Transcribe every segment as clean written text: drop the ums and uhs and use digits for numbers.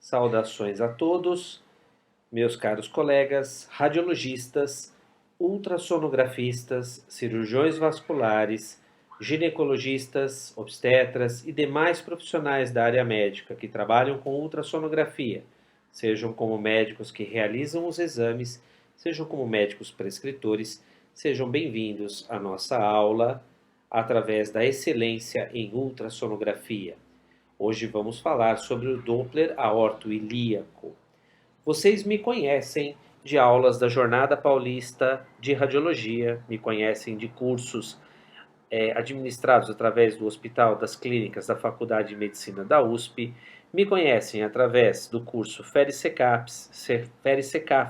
Saudações a todos, meus caros colegas, radiologistas, ultrassonografistas, cirurgiões vasculares, ginecologistas, obstetras e demais profissionais da área médica que trabalham com ultrassonografia, sejam como médicos que realizam os exames, sejam como médicos prescritores, sejam bem-vindos à nossa aula através da excelência em ultrassonografia. Hoje vamos falar sobre o Doppler aorto-ilíaco. Vocês me conhecem de aulas da Jornada Paulista de Radiologia, me conhecem de cursos administrados através do Hospital das Clínicas da Faculdade de Medicina da USP, me conhecem através do curso FERI-SECAF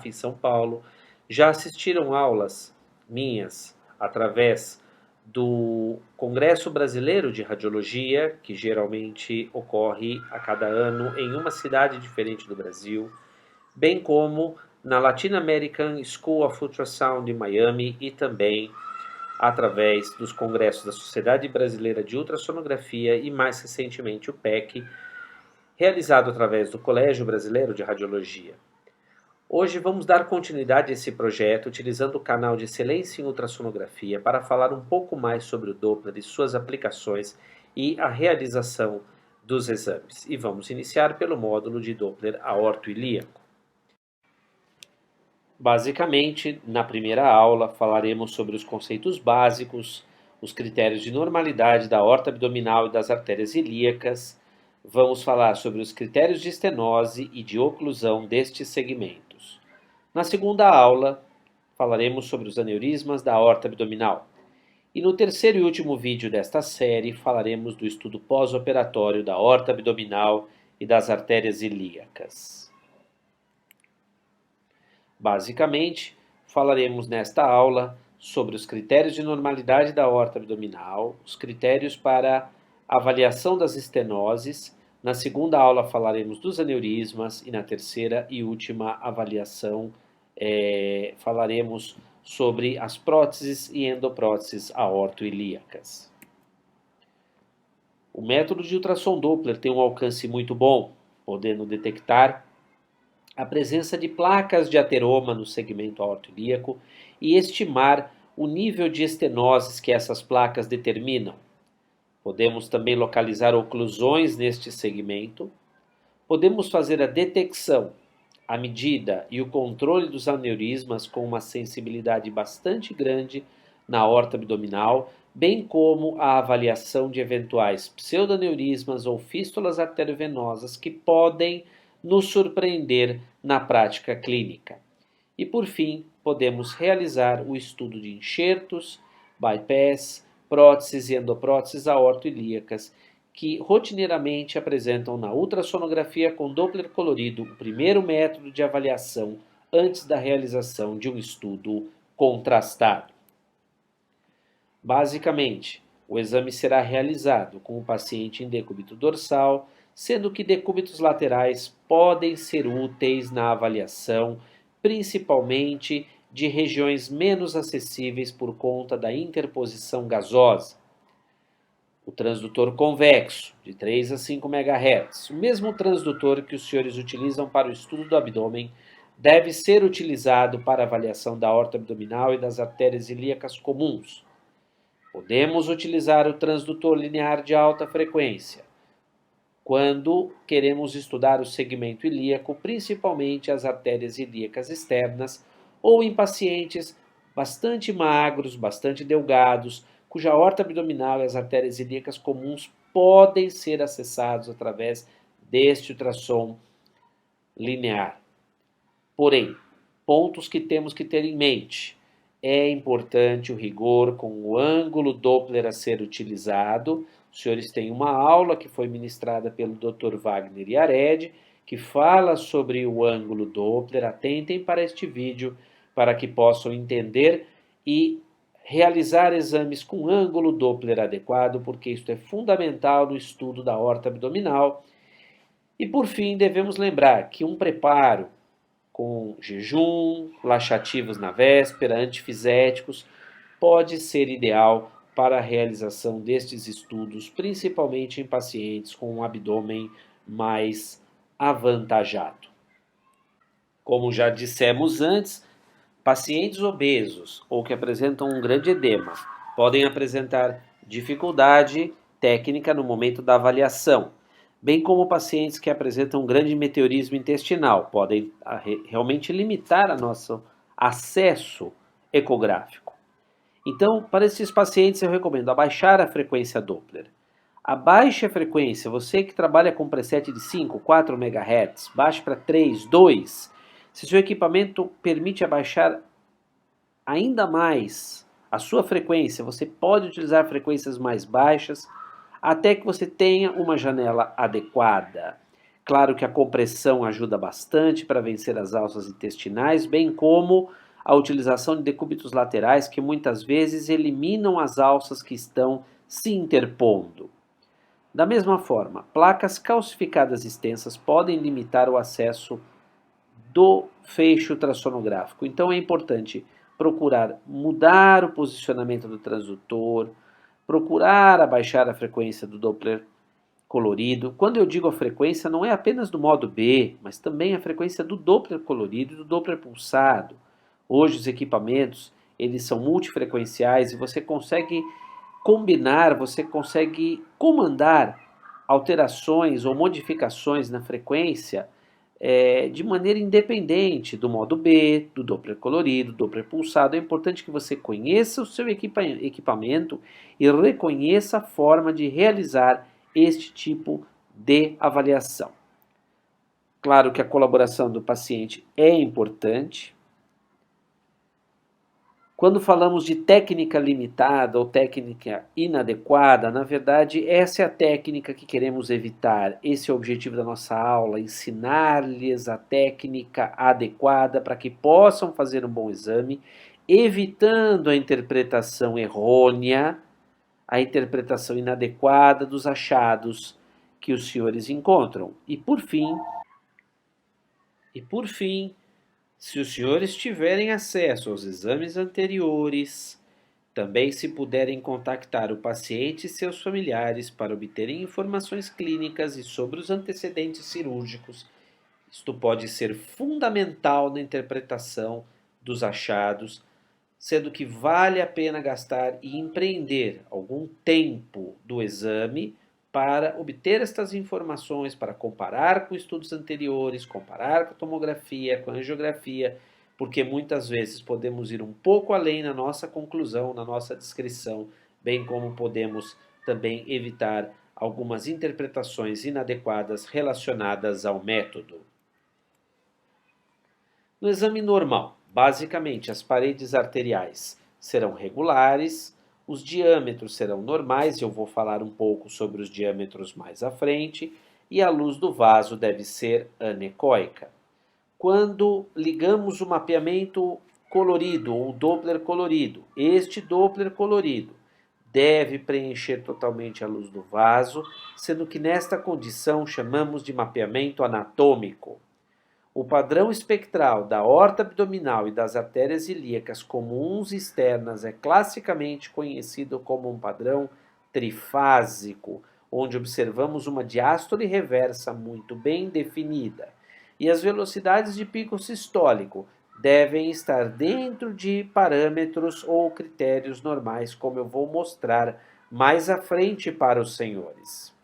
em São Paulo, já assistiram aulas minhas através do Congresso Brasileiro de Radiologia, que geralmente ocorre a cada ano em uma cidade diferente do Brasil, bem como na Latin American School of Ultrasound em Miami e também através dos congressos da Sociedade Brasileira de Ultrassonografia e mais recentemente o PEC, realizado através do Colégio Brasileiro de Radiologia. Hoje vamos dar continuidade a esse projeto utilizando o canal de excelência em ultrassonografia para falar um pouco mais sobre o Doppler e suas aplicações e a realização dos exames. E vamos iniciar pelo módulo de Doppler aorto-ilíaco. Basicamente, na primeira aula falaremos sobre os conceitos básicos, os critérios de normalidade da aorta abdominal e das artérias ilíacas. Vamos falar sobre os critérios de estenose e de oclusão destes segmentos. Na segunda aula, falaremos sobre os aneurismas da aorta abdominal. E no terceiro e último vídeo desta série, falaremos do estudo pós-operatório da aorta abdominal e das artérias ilíacas. Basicamente, falaremos nesta aula sobre os critérios de normalidade da aorta abdominal, os critérios para avaliação das estenoses. Na segunda aula falaremos dos aneurismas e na terceira e última avaliação falaremos sobre as próteses e endopróteses aorto-ilíacas. O método de ultrassom Doppler tem um alcance muito bom, podendo detectar a presença de placas de ateroma no segmento aorto-ilíaco e estimar o nível de estenoses que essas placas determinam. Podemos também localizar oclusões neste segmento. Podemos fazer a detecção, a medida e o controle dos aneurismas com uma sensibilidade bastante grande na aorta abdominal, bem como a avaliação de eventuais pseudoaneurismas ou fístulas arteriovenosas que podem nos surpreender na prática clínica. E por fim, podemos realizar o estudo de enxertos, bypass, próteses e endopróteses aorto-ilíacas, que rotineiramente apresentam na ultrassonografia com Doppler colorido o primeiro método de avaliação antes da realização de um estudo contrastado. Basicamente, o exame será realizado com o paciente em decúbito dorsal, sendo que decúbitos laterais podem ser úteis na avaliação, principalmente de regiões menos acessíveis por conta da interposição gasosa. O transdutor convexo, de 3 a 5 MHz, o mesmo transdutor que os senhores utilizam para o estudo do abdômen, deve ser utilizado para avaliação da aorta abdominal e das artérias ilíacas comuns. Podemos utilizar o transdutor linear de alta frequência quando queremos estudar o segmento ilíaco, principalmente as artérias ilíacas externas, ou em pacientes bastante magros, bastante delgados, cuja aorta abdominal e as artérias ilíacas comuns podem ser acessados através deste ultrassom linear. Porém, pontos que temos que ter em mente. É importante o rigor com o ângulo Doppler a ser utilizado. Os senhores têm uma aula que foi ministrada pelo Dr. Wagner Yared, que fala sobre o ângulo Doppler. Atentem para este vídeo para que possam entender e realizar exames com ângulo Doppler adequado, porque isto é fundamental no estudo da aorta abdominal. E por fim, devemos lembrar que um preparo com jejum, laxativos na véspera, antifiséticos, pode ser ideal para a realização destes estudos, principalmente em pacientes com um abdômen mais avantajado. Como já dissemos antes, pacientes obesos ou que apresentam um grande edema podem apresentar dificuldade técnica no momento da avaliação, bem como pacientes que apresentam um grande meteorismo intestinal podem realmente limitar a nosso acesso ecográfico. Então, para esses pacientes eu recomendo abaixar a frequência Doppler. Abaixe a frequência, você que trabalha com preset de 5, 4 MHz, baixe para 3, 2. Se seu equipamento permite abaixar ainda mais a sua frequência, você pode utilizar frequências mais baixas até que você tenha uma janela adequada. Claro que a compressão ajuda bastante para vencer as alças intestinais, bem como a utilização de decúbitos laterais que muitas vezes eliminam as alças que estão se interpondo. Da mesma forma, placas calcificadas extensas podem limitar o acesso do feixe ultrassonográfico. Então é importante procurar mudar o posicionamento do transdutor, procurar abaixar a frequência do Doppler colorido. Quando eu digo a frequência, não é apenas do modo B, mas também a frequência do Doppler colorido e do Doppler pulsado. Hoje os equipamentos, eles são multifrequenciais e você consegue combinar, você consegue comandar alterações ou modificações na frequência de maneira independente do modo B, do Doppler colorido, do Doppler pulsado. É importante que você conheça o seu equipamento e reconheça a forma de realizar este tipo de avaliação. Claro que a colaboração do paciente é importante. Quando falamos de técnica limitada ou técnica inadequada, na verdade, essa é a técnica que queremos evitar. Esse é o objetivo da nossa aula, ensinar-lhes a técnica adequada para que possam fazer um bom exame, evitando a interpretação errônea, a interpretação inadequada dos achados que os senhores encontram. E por fim, se os senhores tiverem acesso aos exames anteriores, também se puderem contactar o paciente e seus familiares para obterem informações clínicas e sobre os antecedentes cirúrgicos, isto pode ser fundamental na interpretação dos achados, sendo que vale a pena gastar e empreender algum tempo do exame para obter estas informações, para comparar com estudos anteriores, comparar com a tomografia, com a angiografia, porque muitas vezes podemos ir um pouco além na nossa conclusão, na nossa descrição, bem como podemos também evitar algumas interpretações inadequadas relacionadas ao método. No exame normal, basicamente as paredes arteriais serão regulares, os diâmetros serão normais, eu vou falar um pouco sobre os diâmetros mais à frente, e a luz do vaso deve ser anecoica. Quando ligamos o mapeamento colorido ou Doppler colorido, este Doppler colorido deve preencher totalmente a luz do vaso, sendo que nesta condição chamamos de mapeamento anatômico. O padrão espectral da aorta abdominal e das artérias ilíacas comuns externas é classicamente conhecido como um padrão trifásico, onde observamos uma diástole reversa muito bem definida. E as velocidades de pico sistólico devem estar dentro de parâmetros ou critérios normais, como eu vou mostrar mais à frente para os senhores.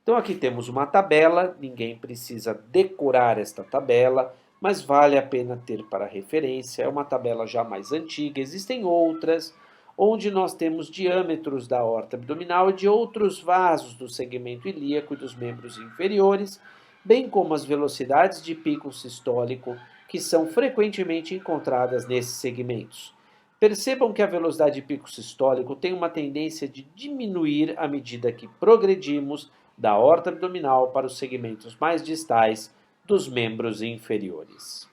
Então aqui temos uma tabela, ninguém precisa decorar esta tabela, mas vale a pena ter para referência. É uma tabela já mais antiga, existem outras, onde nós temos diâmetros da aorta abdominal e de outros vasos do segmento ilíaco e dos membros inferiores, bem como as velocidades de pico sistólico que são frequentemente encontradas nesses segmentos. Percebam que a velocidade de pico sistólico tem uma tendência de diminuir à medida que progredimos da aorta abdominal para os segmentos mais distais dos membros inferiores.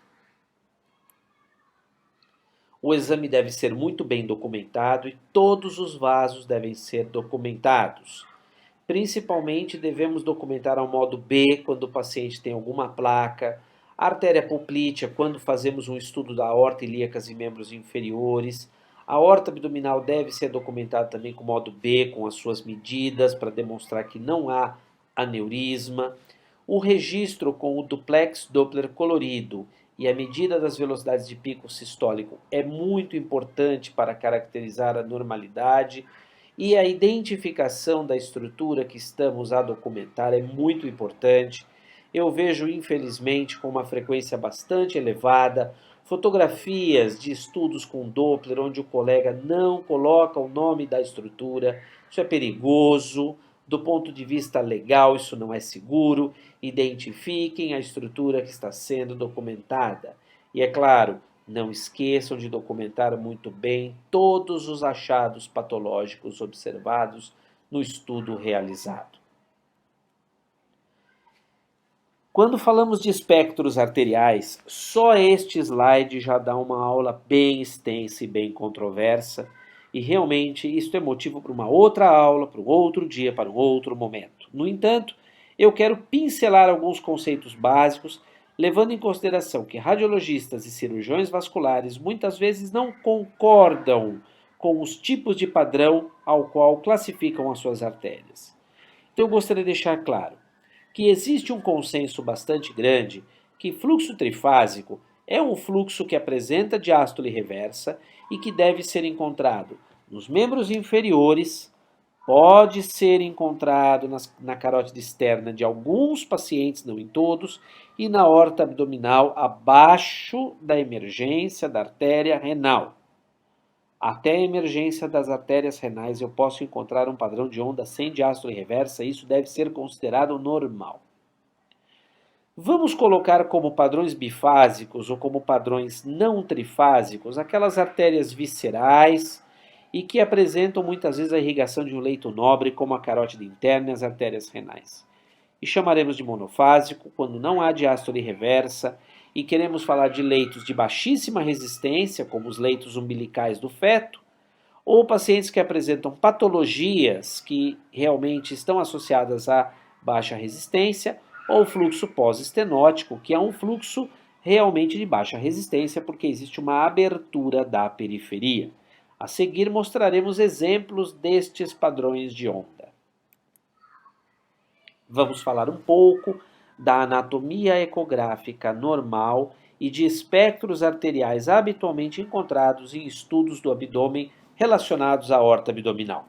O exame deve ser muito bem documentado e todos os vasos devem ser documentados. Principalmente devemos documentar ao modo B quando o paciente tem alguma placa, a artéria poplítea quando fazemos um estudo da aorta ilíacas e membros inferiores. A aorta abdominal deve ser documentada também com o modo B, com as suas medidas, para demonstrar que não há aneurisma. O registro com o duplex Doppler colorido e a medida das velocidades de pico sistólico é muito importante para caracterizar a normalidade, e a identificação da estrutura que estamos a documentar é muito importante. Eu vejo, infelizmente, com uma frequência bastante elevada, fotografias de estudos com Doppler onde o colega não coloca o nome da estrutura. Isso é perigoso. Do ponto de vista legal, isso não é seguro. Identifiquem a estrutura que está sendo documentada. E é claro, não esqueçam de documentar muito bem todos os achados patológicos observados no estudo realizado. Quando falamos de espectros arteriais, só este slide já dá uma aula bem extensa e bem controversa, e realmente isto é motivo para uma outra aula, para um outro dia, para um outro momento. No entanto, eu quero pincelar alguns conceitos básicos, levando em consideração que radiologistas e cirurgiões vasculares muitas vezes não concordam com os tipos de padrão ao qual classificam as suas artérias. Então eu gostaria de deixar claro que existe um consenso bastante grande que fluxo trifásico é um fluxo que apresenta diástole reversa e que deve ser encontrado nos membros inferiores, pode ser encontrado na carótida externa de alguns pacientes, não em todos, e na aorta abdominal abaixo da emergência da artéria renal. Até a emergência das artérias renais eu posso encontrar um padrão de onda sem diástole reversa, e isso deve ser considerado normal. Vamos colocar como padrões bifásicos ou como padrões não trifásicos aquelas artérias viscerais e que apresentam muitas vezes a irrigação de um leito nobre, como a carótida interna e as artérias renais. E chamaremos de monofásico quando não há diástole reversa e queremos falar de leitos de baixíssima resistência, como os leitos umbilicais do feto, ou pacientes que apresentam patologias que realmente estão associadas à baixa resistência, ou fluxo pós-estenótico, que é um fluxo realmente de baixa resistência, porque existe uma abertura da periferia. A seguir mostraremos exemplos destes padrões de onda. Vamos falar um pouco da anatomia ecográfica normal e de espectros arteriais habitualmente encontrados em estudos do abdômen relacionados à aorta abdominal.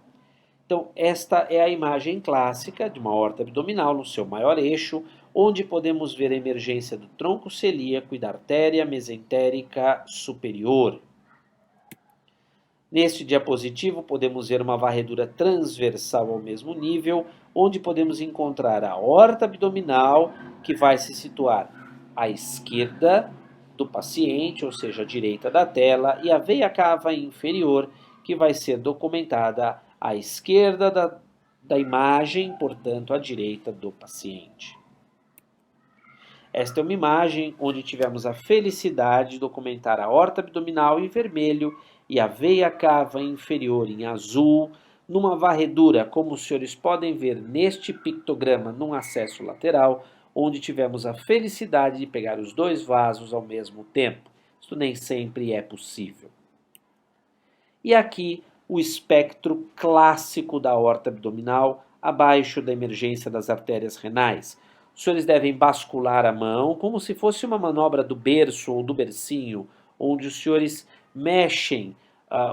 Então, esta é a imagem clássica de uma aorta abdominal no seu maior eixo, onde podemos ver a emergência do tronco celíaco e da artéria mesentérica superior. Neste diapositivo, podemos ver uma varredura transversal ao mesmo nível, onde podemos encontrar a aorta abdominal, que vai se situar à esquerda do paciente, ou seja, à direita da tela, e a veia cava inferior, que vai ser documentada à esquerda da imagem, portanto, à direita do paciente. Esta é uma imagem onde tivemos a felicidade de documentar a aorta abdominal em vermelho e a veia cava inferior em azul, numa varredura, como os senhores podem ver neste pictograma, num acesso lateral, onde tivemos a felicidade de pegar os dois vasos ao mesmo tempo. Isto nem sempre é possível. E aqui o espectro clássico da aorta abdominal, abaixo da emergência das artérias renais. Os senhores devem bascular a mão como se fosse uma manobra do berço ou do bercinho, onde os senhores mexem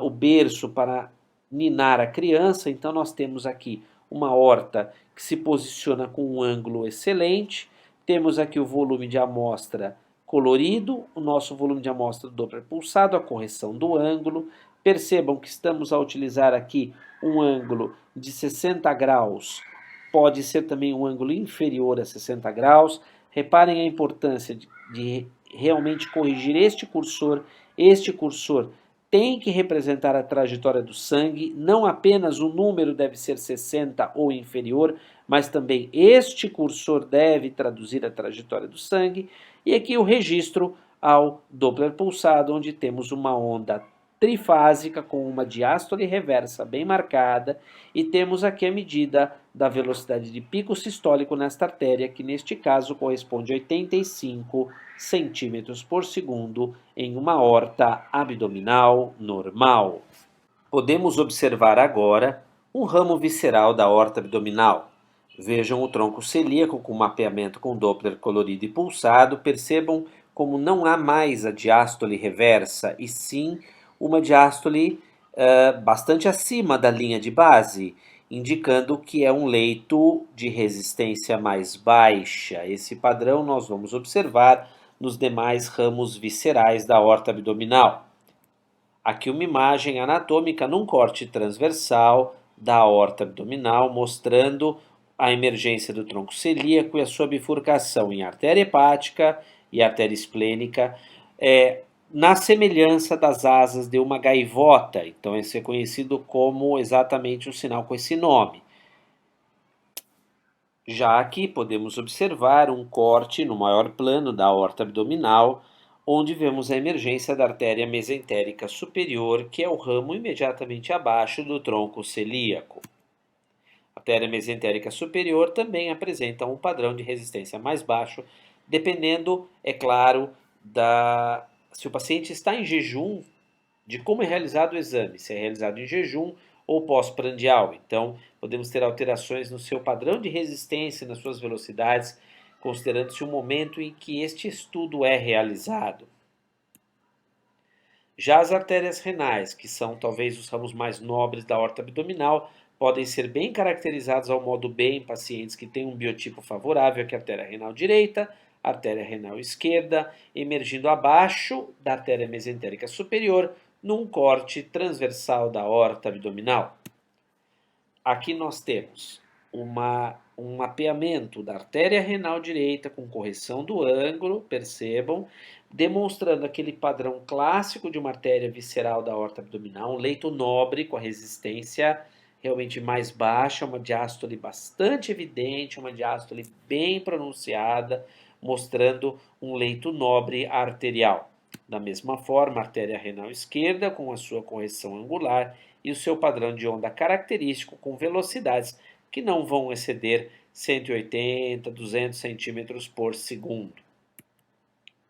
o berço para ninar a criança. Então nós temos aqui uma aorta que se posiciona com um ângulo excelente. Temos aqui o volume de amostra colorido, o nosso volume de amostra do Doppler pulsado, a correção do ângulo. Percebam que estamos a utilizar aqui um ângulo de 60 graus, pode ser também um ângulo inferior a 60 graus. Reparem a importância de realmente corrigir este cursor. Este cursor tem que representar a trajetória do sangue, não apenas o número deve ser 60 ou inferior, mas também este cursor deve traduzir a trajetória do sangue. E aqui o registro ao Doppler pulsado, onde temos uma onda trifásica com uma diástole reversa bem marcada, e temos aqui a medida da velocidade de pico sistólico nesta artéria, que neste caso corresponde a 85 centímetros por segundo em uma aorta abdominal normal. Podemos observar agora um ramo visceral da aorta abdominal. Vejam o tronco celíaco com mapeamento com Doppler colorido e pulsado. Percebam como não há mais a diástole reversa, e sim uma diástole bastante acima da linha de base, indicando que é um leito de resistência mais baixa. Esse padrão nós vamos observar nos demais ramos viscerais da aorta abdominal. Aqui uma imagem anatômica num corte transversal da aorta abdominal, mostrando a emergência do tronco celíaco e a sua bifurcação em artéria hepática e artéria esplênica, na semelhança das asas de uma gaivota. Então, esse é conhecido como exatamente um sinal com esse nome. Já aqui podemos observar um corte no maior plano da aorta abdominal, onde vemos a emergência da artéria mesentérica superior, que é o ramo imediatamente abaixo do tronco celíaco. A artéria mesentérica superior também apresenta um padrão de resistência mais baixo, dependendo, é claro, se o paciente está em jejum, de como é realizado o exame, se é realizado em jejum ou pós-prandial. Então, podemos ter alterações no seu padrão de resistência, nas suas velocidades, considerando-se o momento em que este estudo é realizado. Já as artérias renais, que são talvez os ramos mais nobres da aorta abdominal, podem ser bem caracterizados ao modo B em pacientes que têm um biotipo favorável, que é a artéria renal direita, a artéria renal esquerda, emergindo abaixo da artéria mesentérica superior, num corte transversal da aorta abdominal. Aqui nós temos um mapeamento da artéria renal direita com correção do ângulo, percebam, demonstrando aquele padrão clássico de uma artéria visceral da aorta abdominal, um leito nobre com a resistência realmente mais baixa, uma diástole bastante evidente, uma diástole bem pronunciada, mostrando um leito nobre arterial. Da mesma forma, a artéria renal esquerda com a sua correção angular e o seu padrão de onda característico com velocidades que não vão exceder 180, 200 centímetros por segundo.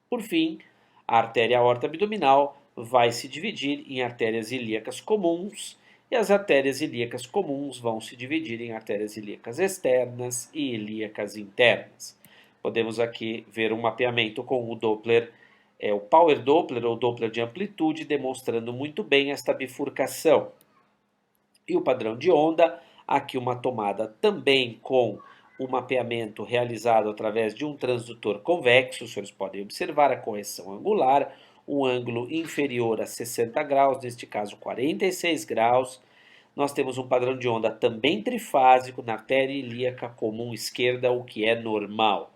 Por fim, a artéria aorta abdominal vai se dividir em artérias ilíacas comuns e as artérias ilíacas comuns vão se dividir em artérias ilíacas externas e ilíacas internas. Podemos aqui ver um mapeamento com o Doppler, o Power Doppler ou Doppler de amplitude, demonstrando muito bem esta bifurcação. E o padrão de onda, aqui uma tomada também com o mapeamento realizado através de um transdutor convexo, os senhores podem observar a correção angular, um ângulo inferior a 60 graus, neste caso 46 graus. Nós temos um padrão de onda também trifásico na artéria ilíaca comum esquerda, o que é normal.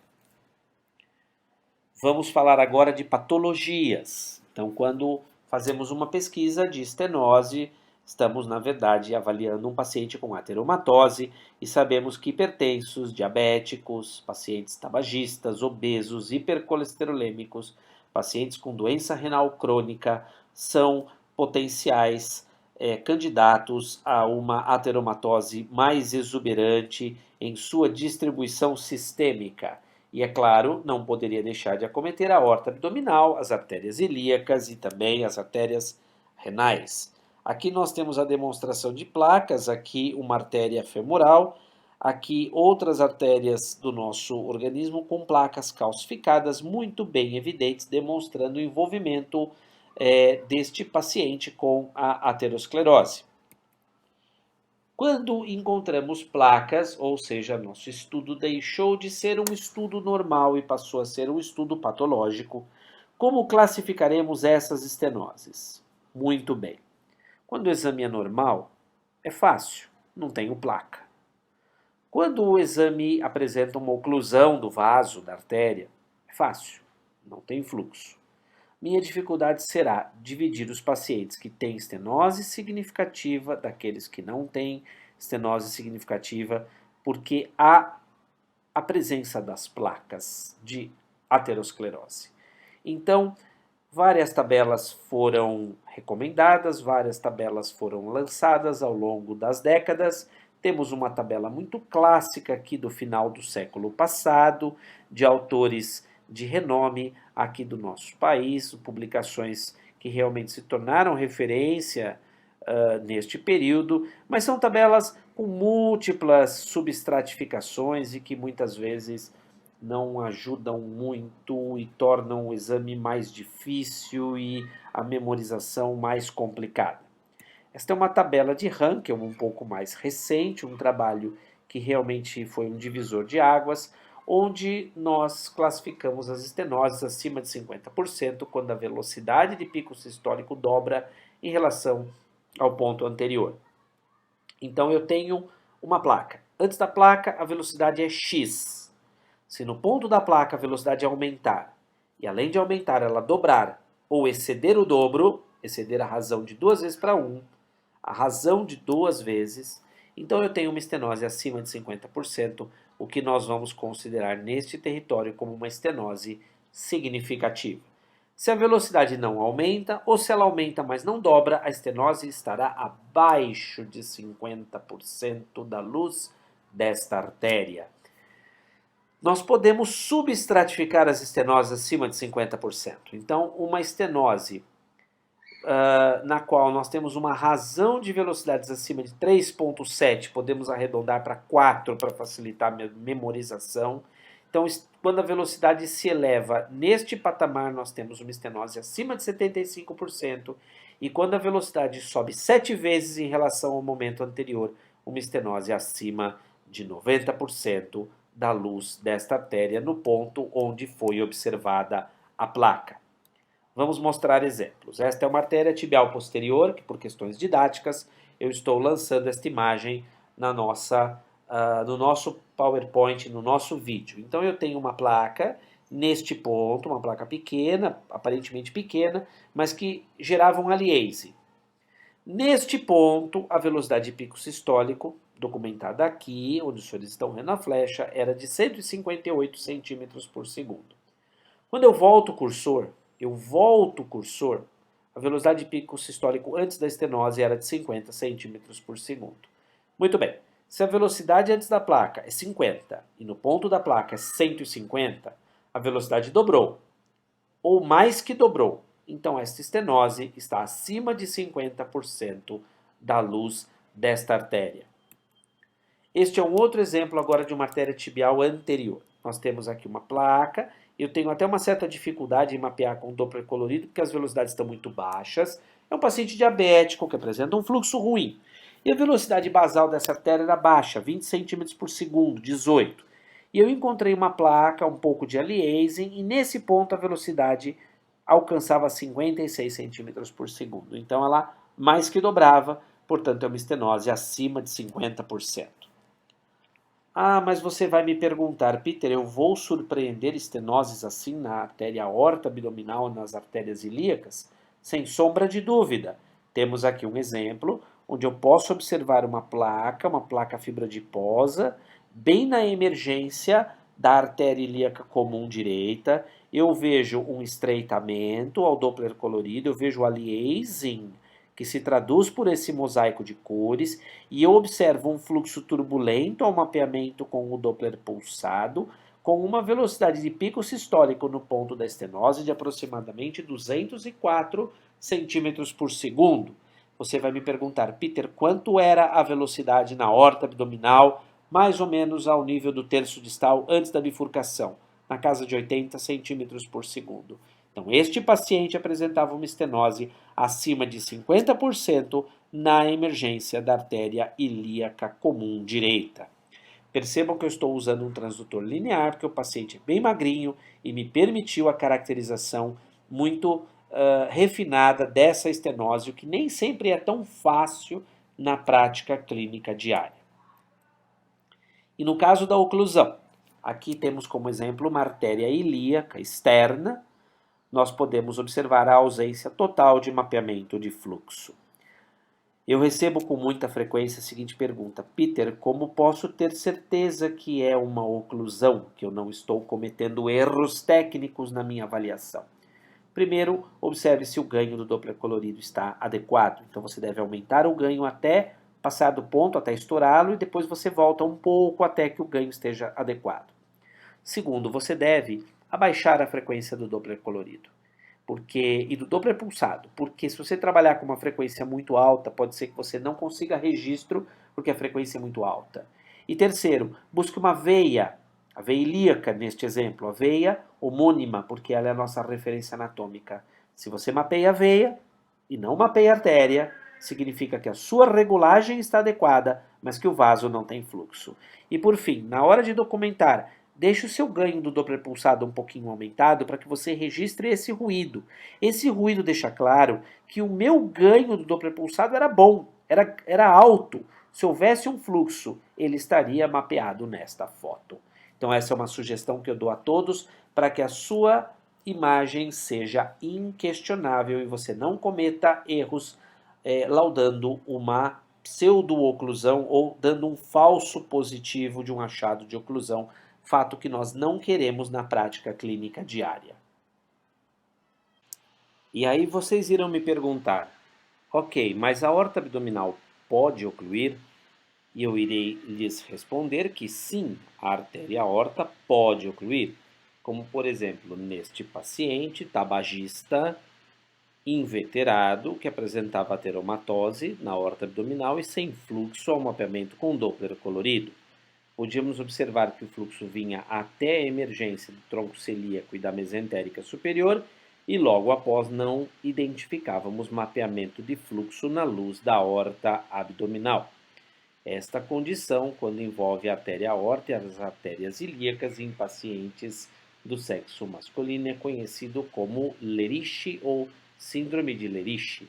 Vamos falar agora de patologias. Então, quando fazemos uma pesquisa de estenose, estamos, na verdade, avaliando um paciente com ateromatose e sabemos que hipertensos, diabéticos, pacientes tabagistas, obesos, hipercolesterolêmicos, pacientes com doença renal crônica são potenciais candidatos a uma ateromatose mais exuberante em sua distribuição sistêmica. E, é claro, não poderia deixar de acometer a aorta abdominal, as artérias ilíacas e também as artérias renais. Aqui nós temos a demonstração de placas, aqui uma artéria femoral, aqui outras artérias do nosso organismo com placas calcificadas muito bem evidentes, demonstrando o envolvimento deste paciente com a aterosclerose. Quando encontramos placas, ou seja, nosso estudo deixou de ser um estudo normal e passou a ser um estudo patológico, como classificaremos essas estenoses? Muito bem. Quando o exame é normal, é fácil, não tenho placa. Quando o exame apresenta uma oclusão do vaso, da artéria, é fácil, não tem fluxo. Minha dificuldade será dividir os pacientes que têm estenose significativa daqueles que não têm estenose significativa, porque há a presença das placas de aterosclerose. Então, várias tabelas foram recomendadas, várias tabelas foram lançadas ao longo das décadas. Temos uma tabela muito clássica aqui do final do século passado, de autores de renome aqui do nosso país, publicações que realmente se tornaram referência neste período, mas são tabelas com múltiplas substratificações e que muitas vezes não ajudam muito e tornam o exame mais difícil e a memorização mais complicada. Esta é uma tabela de Hankel um pouco mais recente, um trabalho que realmente foi um divisor de águas, onde nós classificamos as estenoses acima de 50% quando a velocidade de pico sistólico dobra em relação ao ponto anterior. Então eu tenho uma placa. Antes da placa, a velocidade é x. Se no ponto da placa a velocidade aumentar, e além de aumentar ela dobrar ou exceder o dobro, exceder a razão de 2 vezes para 1, a razão de 2 vezes, então eu tenho uma estenose acima de 50%, o que nós vamos considerar neste território como uma estenose significativa. Se a velocidade não aumenta, ou se ela aumenta, mas não dobra, a estenose estará abaixo de 50% da luz desta artéria. Nós podemos substratificar as estenoses acima de 50%. Então, uma estenose na qual nós temos uma razão de velocidades acima de 3,7, podemos arredondar para 4 para facilitar a memorização. Então, quando a velocidade se eleva neste patamar, nós temos uma estenose acima de 75%, e quando a velocidade sobe 7 vezes em relação ao momento anterior, uma estenose acima de 90% da luz desta artéria no ponto onde foi observada a placa. Vamos mostrar exemplos. Esta é uma artéria tibial posterior, que por questões didáticas eu estou lançando esta imagem no nosso PowerPoint, no nosso vídeo. Então eu tenho uma placa neste ponto, uma placa pequena, aparentemente pequena, mas que gerava um aliase. Neste ponto, a velocidade de pico sistólico, documentada aqui, onde os senhores estão vendo a flecha, era de 158 centímetros por segundo. Quando eu volto o cursor, a velocidade de pico sistólico antes da estenose era de 50 centímetros por segundo. Muito bem, se a velocidade antes da placa é 50 e no ponto da placa é 150, a velocidade dobrou, ou mais que dobrou. Então esta estenose está acima de 50% da luz desta artéria. Este é um outro exemplo agora de uma artéria tibial anterior. Nós temos aqui uma placa. Eu tenho até uma certa dificuldade em mapear com Doppler colorido, porque as velocidades estão muito baixas. É um paciente diabético que apresenta um fluxo ruim. E a velocidade basal dessa artéria era baixa, 20 centímetros por segundo, 18. E eu encontrei uma placa, um pouco de aliasing, e nesse ponto a velocidade alcançava 56 centímetros por segundo. Então ela mais que dobrava, portanto é uma estenose acima de 50%. Ah, mas você vai me perguntar, Peter, eu vou surpreender estenoses assim na artéria aorta abdominal, nas artérias ilíacas? Sem sombra de dúvida. Temos aqui um exemplo onde eu posso observar uma placa fibrodiposa, bem na emergência da artéria ilíaca comum direita. Eu vejo um estreitamento ao Doppler colorido, eu vejo o aliasing, que se traduz por esse mosaico de cores, e eu observo um fluxo turbulento ao mapeamento com o Doppler pulsado, com uma velocidade de pico sistólico no ponto da estenose de aproximadamente 204 centímetros por segundo. Você vai me perguntar, Peter, quanto era a velocidade na aorta abdominal, mais ou menos ao nível do terço distal antes da bifurcação, na casa de 80 centímetros por segundo. Então, este paciente apresentava uma estenose acima de 50% na emergência da artéria ilíaca comum direita. Percebam que eu estou usando um transdutor linear, porque o paciente é bem magrinho e me permitiu a caracterização muito refinada dessa estenose, o que nem sempre é tão fácil na prática clínica diária. E no caso da oclusão, aqui temos como exemplo uma artéria ilíaca externa. Nós podemos observar a ausência total de mapeamento de fluxo. Eu recebo com muita frequência a seguinte pergunta, Peter, como posso ter certeza que é uma oclusão, que eu não estou cometendo erros técnicos na minha avaliação? Primeiro, observe se o ganho do Doppler colorido está adequado. Então você deve aumentar o ganho até passar do ponto, até estourá-lo, e depois você volta um pouco até que o ganho esteja adequado. Segundo, você deve abaixar a frequência do Doppler colorido e do Doppler pulsado, porque se você trabalhar com uma frequência muito alta, pode ser que você não consiga registro porque a frequência é muito alta. E terceiro, busque uma veia, a veia ilíaca neste exemplo, a veia homônima, porque ela é a nossa referência anatômica. Se você mapeia a veia e não mapeia a artéria, significa que a sua regulagem está adequada, mas que o vaso não tem fluxo. E por fim, na hora de documentar, deixe o seu ganho do Doppler pulsado um pouquinho aumentado para que você registre esse ruído. Esse ruído deixa claro que o meu ganho do Doppler pulsado era bom, era alto. Se houvesse um fluxo, ele estaria mapeado nesta foto. Então essa é uma sugestão que eu dou a todos para que a sua imagem seja inquestionável e você não cometa erros laudando uma pseudo-oclusão ou dando um falso positivo de um achado de oclusão, fato que nós não queremos na prática clínica diária. E aí vocês irão me perguntar, ok, mas a aorta abdominal pode ocluir? E eu irei lhes responder que sim, a artéria aorta pode ocluir, como por exemplo neste paciente tabagista inveterado que apresentava ateromatose na aorta abdominal e sem fluxo ao mapeamento com Doppler colorido. Podíamos observar que o fluxo vinha até a emergência do tronco celíaco e da mesentérica superior e logo após não identificávamos mapeamento de fluxo na luz da aorta abdominal. Esta condição, quando envolve a artéria aorta e as artérias ilíacas em pacientes do sexo masculino, é conhecido como Leriche ou síndrome de Leriche.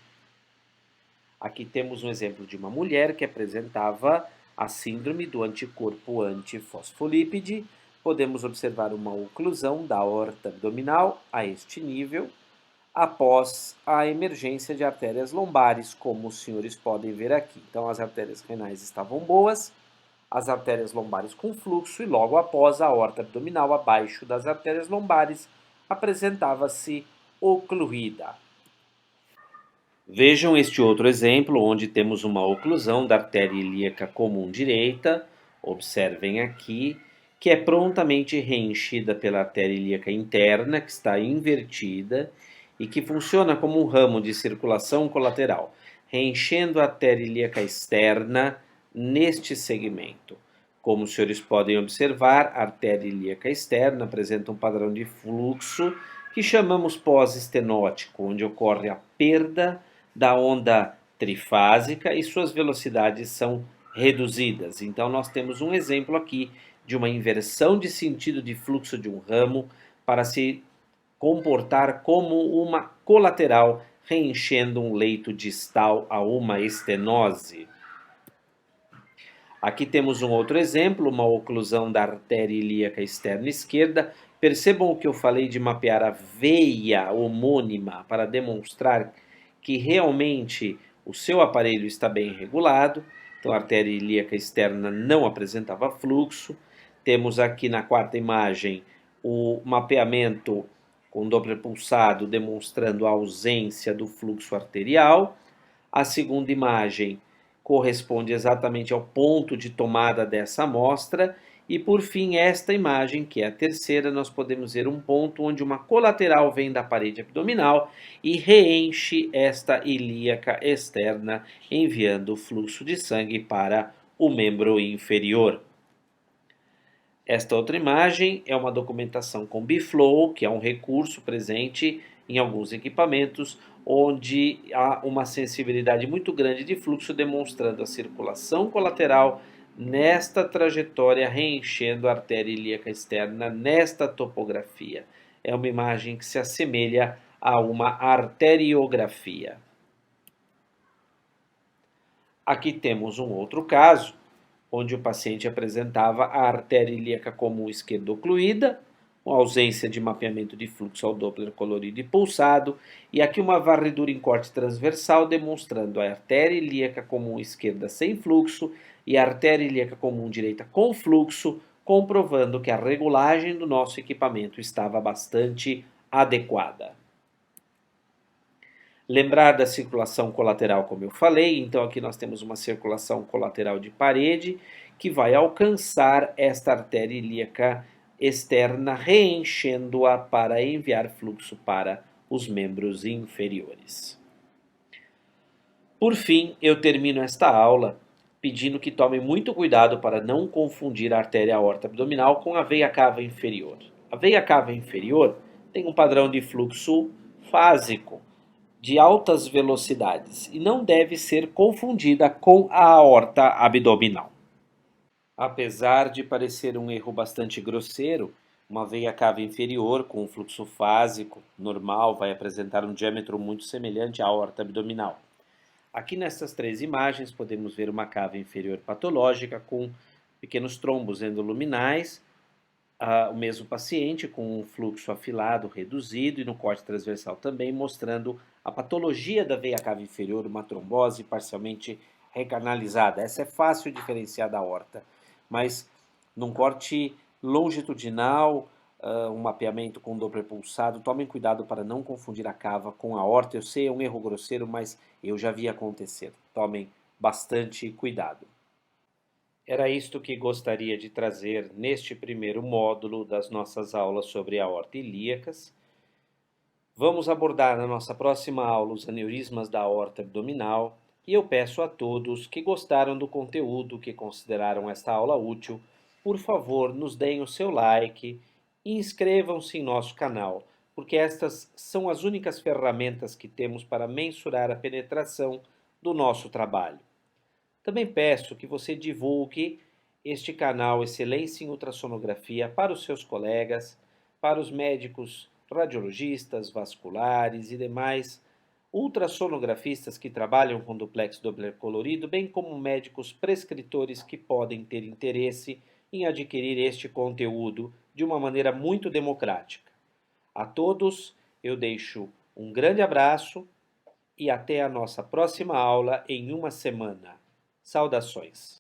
Aqui temos um exemplo de uma mulher que apresentava a síndrome do anticorpo antifosfolípide. Podemos observar uma oclusão da aorta abdominal a este nível, após a emergência de artérias lombares, como os senhores podem ver aqui. Então, as artérias renais estavam boas, as artérias lombares com fluxo, e logo após a aorta abdominal, abaixo das artérias lombares, apresentava-se ocluída. Vejam este outro exemplo, onde temos uma oclusão da artéria ilíaca comum direita. Observem aqui que é prontamente reenchida pela artéria ilíaca interna, que está invertida, e que funciona como um ramo de circulação colateral, reenchendo a artéria ilíaca externa neste segmento. Como os senhores podem observar, a artéria ilíaca externa apresenta um padrão de fluxo que chamamos pós-estenótico, onde ocorre a perda da onda trifásica e suas velocidades são reduzidas. Então, nós temos um exemplo aqui de uma inversão de sentido de fluxo de um ramo para se comportar como uma colateral, reenchendo um leito distal a uma estenose. Aqui temos um outro exemplo, uma oclusão da artéria ilíaca externa esquerda. Percebam o que eu falei de mapear a veia homônima para demonstrar que realmente o seu aparelho está bem regulado. Então, a artéria ilíaca externa não apresentava fluxo. Temos aqui na quarta imagem o mapeamento com Doppler pulsado demonstrando a ausência do fluxo arterial. A segunda imagem corresponde exatamente ao ponto de tomada dessa amostra. E por fim, esta imagem, que é a terceira, nós podemos ver um ponto onde uma colateral vem da parede abdominal e reenche esta ilíaca externa, enviando o fluxo de sangue para o membro inferior. Esta outra imagem é uma documentação com B-Flow, que é um recurso presente em alguns equipamentos, onde há uma sensibilidade muito grande de fluxo, demonstrando a circulação colateral nesta trajetória, reenchendo a artéria ilíaca externa nesta topografia. É uma imagem que se assemelha a uma arteriografia. Aqui temos um outro caso, onde o paciente apresentava a artéria ilíaca comum esquerda ocluída, com ausência de mapeamento de fluxo ao Doppler colorido e pulsado, e aqui uma varredura em corte transversal demonstrando a artéria ilíaca comum esquerda sem fluxo e a artéria ilíaca comum direita com fluxo, comprovando que a regulagem do nosso equipamento estava bastante adequada. Lembrar da circulação colateral, como eu falei, então aqui nós temos uma circulação colateral de parede que vai alcançar esta artéria ilíaca externa, reenchendo-a para enviar fluxo para os membros inferiores. Por fim, eu termino esta aula pedindo que tomem muito cuidado para não confundir a artéria aorta abdominal com a veia cava inferior. A veia cava inferior tem um padrão de fluxo fásico de altas velocidades e não deve ser confundida com a aorta abdominal. Apesar de parecer um erro bastante grosseiro, uma veia cava inferior com fluxo fásico normal vai apresentar um diâmetro muito semelhante à aorta abdominal. Aqui nessas três imagens podemos ver uma cava inferior patológica com pequenos trombos endoluminais, o mesmo paciente com um fluxo afilado reduzido e no corte transversal também mostrando a patologia da veia cava inferior, uma trombose parcialmente recanalizada. Essa é fácil diferenciar da aorta, mas num corte longitudinal, um mapeamento com Doppler pulsado, tomem cuidado para não confundir a cava com a aorta. Eu sei, é um erro grosseiro, mas eu já vi acontecer. Tomem bastante cuidado. Era isto que gostaria de trazer neste primeiro módulo das nossas aulas sobre aorta ilíacas. Vamos abordar na nossa próxima aula os aneurismas da aorta abdominal e eu peço a todos que gostaram do conteúdo, que consideraram esta aula útil, por favor, nos deem o seu like e inscrevam-se em nosso canal, porque estas são as únicas ferramentas que temos para mensurar a penetração do nosso trabalho. Também peço que você divulgue este canal Excelência em Ultrassonografia para os seus colegas, para os médicos radiologistas, vasculares e demais ultrassonografistas que trabalham com duplex Doppler colorido, bem como médicos prescritores que podem ter interesse em adquirir este conteúdo de uma maneira muito democrática. A todos eu deixo um grande abraço e até a nossa próxima aula em uma semana. Saudações!